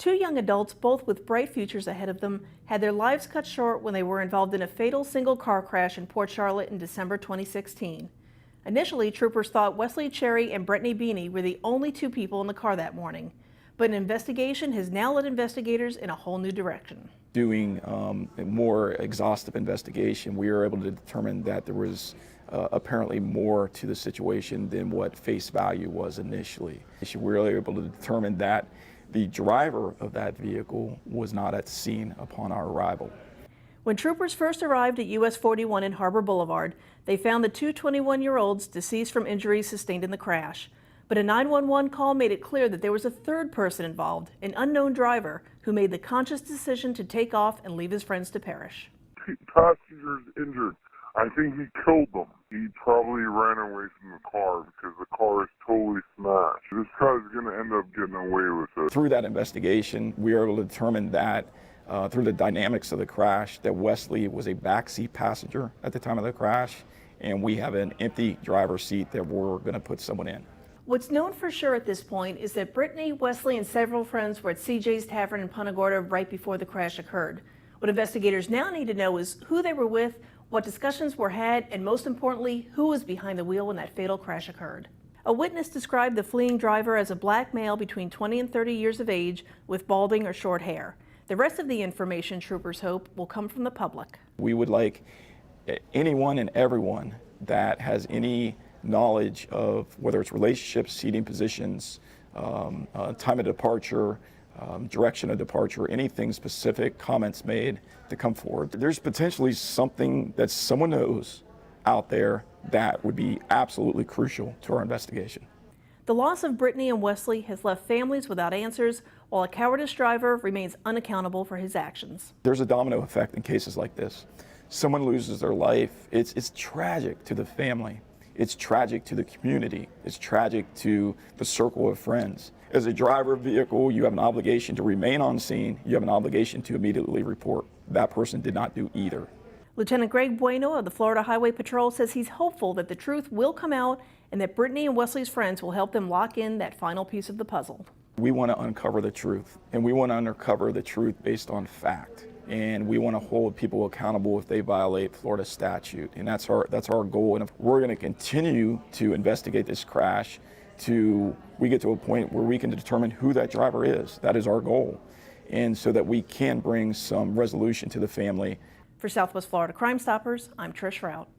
Two young adults, both with bright futures ahead of them, had their lives cut short when they were involved in a fatal single-car crash in Port Charlotte in December 2016. Initially, troopers thought Wesley Cherry and Brittany Beanie were the only two people in the car that morning. But an investigation has now led investigators in a whole new direction. Doing a more exhaustive investigation, we were able to determine that there was apparently more to the situation than what face value was initially. We were able to determine that the driver of that vehicle was not at the scene upon our arrival. When troopers first arrived at US 41 in Harbor Boulevard, they found the two 21-year-olds deceased from injuries sustained in the crash. But a 911 call made it clear that there was a third person involved, an unknown driver, who made the conscious decision to take off and leave his friends to perish. Passengers injured. I think he killed them. He probably ran away from the car because the car is totally smashed. This guy's going to end up getting away with it. Through that investigation, we were able to determine that through the dynamics of the crash, that Wesley was a backseat passenger at the time of the crash, and we have an empty driver's seat that we're going to put someone in. What's known for sure at this point is that Brittany, Wesley, and several friends were at CJ's Tavern in Punta Gorda right before the crash occurred. What investigators now need to know is who they were with, what discussions were had, and most importantly, who was behind the wheel when that fatal crash occurred. A witness described the fleeing driver as a black male between 20 and 30 years of age with balding or short hair. The rest of the information, troopers hope, will come from the public. We would like anyone and everyone that has any knowledge of whether it's relationships, seating positions, time of departure, direction of departure, anything specific, comments made, to come forward. There's potentially something that someone knows out there that would be absolutely crucial to our investigation. The loss of Brittany and Wesley has left families without answers, while a cowardice driver remains unaccountable for his actions. There's a domino effect in cases like this. Someone loses their life. It's tragic to the family. It's tragic to the community. It's tragic to the circle of friends. As a driver of a vehicle, you have an obligation to remain on scene. You have an obligation to immediately report. That person did not do either. Lieutenant Greg Bueno of the Florida Highway Patrol says he's hopeful that the truth will come out and that Brittany and Wesley's friends will help them lock in that final piece of the puzzle. We want to uncover the truth, and we want to uncover the truth based on fact. And we want to hold people accountable if they violate Florida statute, and that's our goal. And we're going to continue to investigate this crash till we get to a point where we can determine who that driver is. That is our goal, and so that we can bring some resolution to the family. For Southwest Florida Crime Stoppers, I'm Trish Rout.